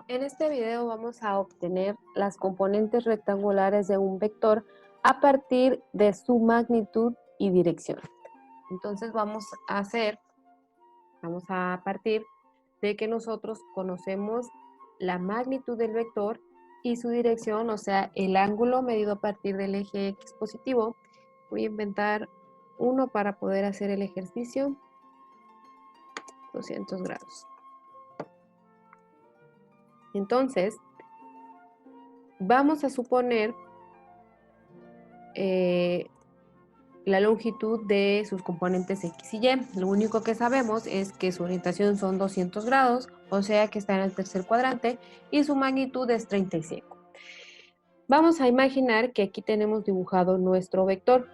En este video vamos a obtener las componentes rectangulares de un vector a partir de su magnitud y dirección. Entonces vamos a partir de que nosotros conocemos la magnitud del vector y su dirección, o sea, el ángulo medido a partir del eje X positivo. Voy a inventar uno para poder hacer el ejercicio, 200 grados. Entonces, vamos a suponer la longitud de sus componentes X y Y. Lo único que sabemos es que su orientación son 200 grados, o sea que está en el tercer cuadrante, y su magnitud es 35. Vamos a imaginar que aquí tenemos dibujado nuestro vector.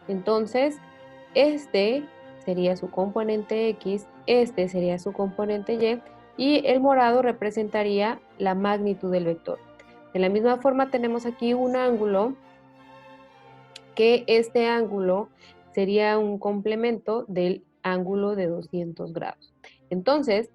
Entonces, este sería su componente X, este sería su componente Y, y el morado representaría la magnitud del vector. De la misma forma tenemos aquí un ángulo, que este ángulo sería un complemento del ángulo de 200 grados. Entonces,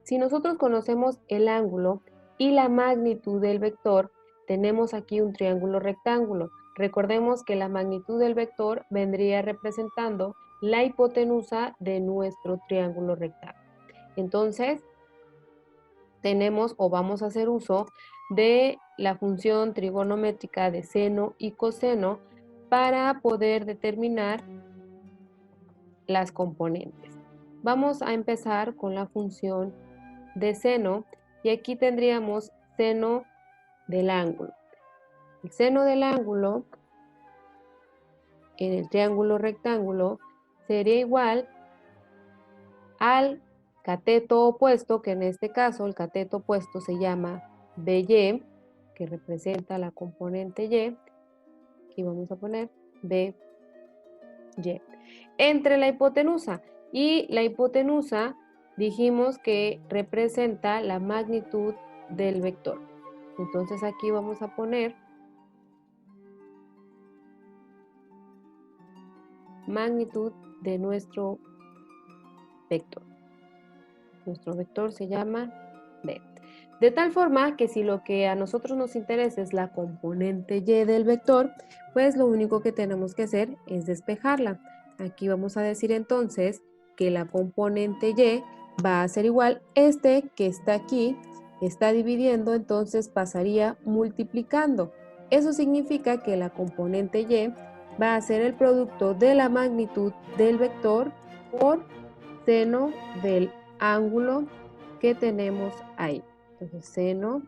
si nosotros conocemos el ángulo y la magnitud del vector, tenemos aquí un triángulo rectángulo. Recordemos que la magnitud del vector vendría representando la hipotenusa de nuestro triángulo rectángulo. Entonces, tenemos o vamos a hacer uso de la función trigonométrica de seno y coseno para poder determinar las componentes. Vamos a empezar con la función de seno y aquí tendríamos seno del ángulo. El seno del ángulo en el triángulo rectángulo sería igual al cateto opuesto, que en este caso el cateto opuesto se llama BY, que representa la componente Y. Aquí vamos a poner BY. Entre la hipotenusa, y la hipotenusa dijimos que representa la magnitud del vector. Entonces aquí vamos a poner magnitud de nuestro vector. Nuestro vector se llama B. De tal forma que si lo que a nosotros nos interesa es la componente Y del vector, pues lo único que tenemos que hacer es despejarla. Aquí vamos a decir entonces que la componente Y va a ser igual, este que está aquí está dividiendo, entonces pasaría multiplicando. Eso significa que la componente Y va a ser el producto de la magnitud del vector por seno del ángulo que tenemos ahí. Entonces, seno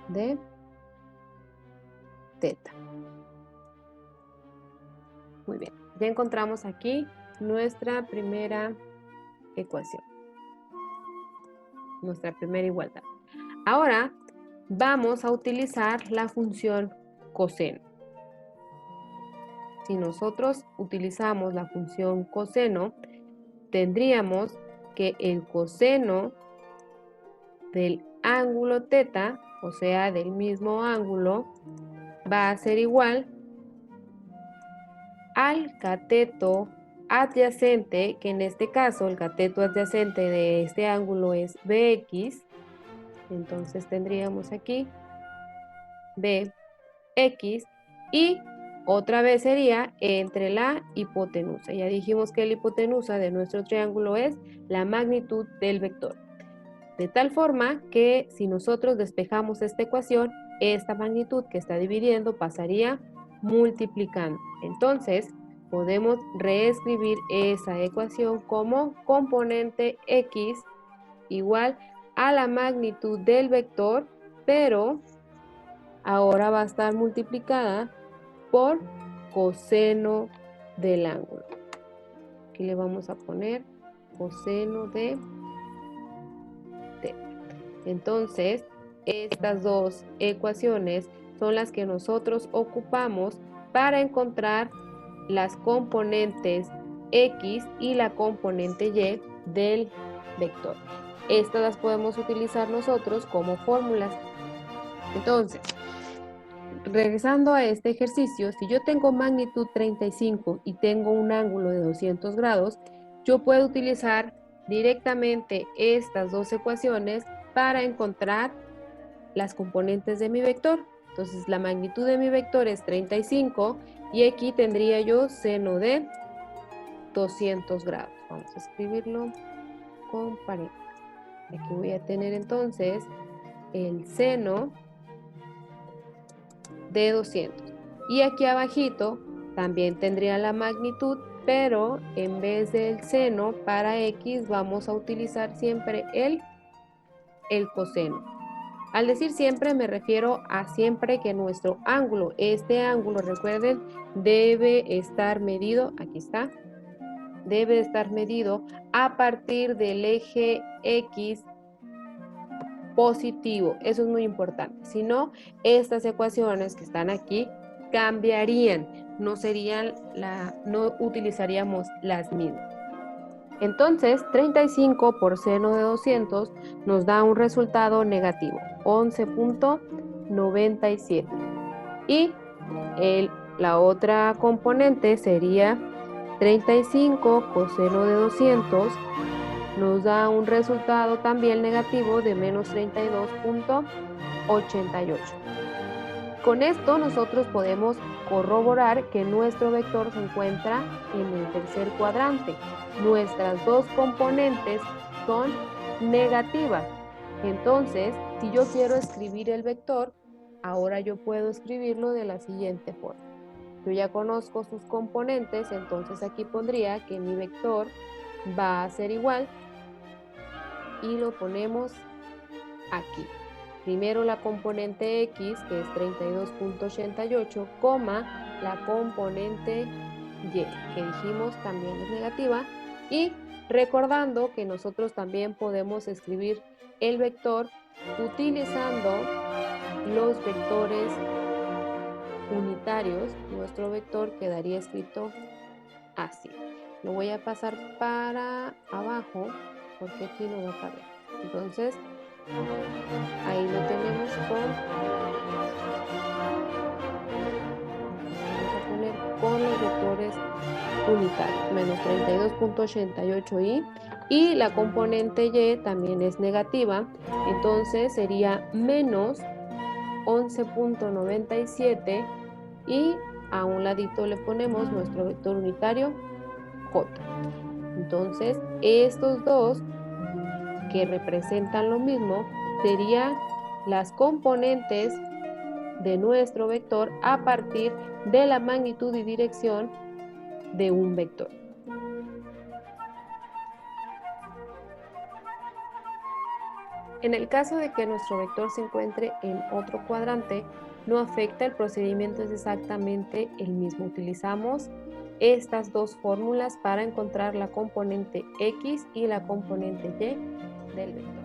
de teta. Muy bien, ya encontramos aquí nuestra primera ecuación, nuestra primera igualdad. Ahora vamos a utilizar la función coseno. Si nosotros utilizamos la función coseno, tendríamos que el coseno del ángulo teta, o sea, del mismo ángulo, va a ser igual al cateto adyacente, que en este caso el cateto adyacente de este ángulo es BX. Entonces tendríamos aquí BX y otra vez sería entre la hipotenusa. Ya dijimos que la hipotenusa de nuestro triángulo es la magnitud del vector. De tal forma que si nosotros despejamos esta ecuación, esta magnitud que está dividiendo pasaría multiplicando. Entonces, podemos reescribir esa ecuación como componente X igual a la magnitud del vector, pero ahora va a estar multiplicada por coseno del ángulo. Aquí le vamos a poner coseno de teta. Entonces, estas dos ecuaciones son las que nosotros ocupamos para encontrar las componentes X y la componente Y del vector. Estas las podemos utilizar nosotros como fórmulas. Entonces, regresando a este ejercicio, si yo tengo magnitud 35 y tengo un ángulo de 200 grados, yo puedo utilizar directamente estas dos ecuaciones para encontrar las componentes de mi vector. Entonces la magnitud de mi vector es 35 y aquí tendría yo seno de 200 grados. Vamos a escribirlo con paréntesis. Aquí voy a tener entonces el seno de 200. Y aquí abajito también tendría la magnitud, pero en vez del seno para x vamos a utilizar siempre el coseno. Al decir siempre me refiero a siempre que nuestro ángulo, este ángulo, recuerden, debe estar medido, aquí está, debe estar medido a partir del eje X positivo. Eso es muy importante. Si no, estas ecuaciones que están aquí cambiarían, no utilizaríamos las mismas. Entonces, 35 por seno de 200 nos da un resultado negativo, 11.97. Y la otra componente sería 35 coseno de 200, nos da un resultado también negativo de menos 32.88. Con esto nosotros podemos corroborar que nuestro vector se encuentra en el tercer cuadrante. Nuestras dos componentes son negativas. Entonces, si yo quiero escribir el vector, ahora yo puedo escribirlo de la siguiente forma. Yo ya conozco sus componentes, entonces aquí pondría que mi vector va a ser igual y lo ponemos aquí. Primero la componente X, que es 32.88, la componente Y, que dijimos también es negativa, y recordando que nosotros también podemos escribir el vector utilizando los vectores unitarios. Nuestro vector quedaría escrito así. Lo voy a pasar para abajo porque aquí no va a caber. Entonces, ahí lo tenemos vamos a poner con los vectores unitarios, menos 32.88i, y la componente y también es negativa, entonces sería menos 11.97 y a un ladito le ponemos nuestro vector unitario j. Entonces, estos dos que representan lo mismo serían las componentes de nuestro vector a partir de la magnitud y dirección de un vector. En el caso de que nuestro vector se encuentre en otro cuadrante, no afecta, el procedimiento es exactamente el mismo. Utilizamos estas dos fórmulas para encontrar la componente X y la componente Y del vector.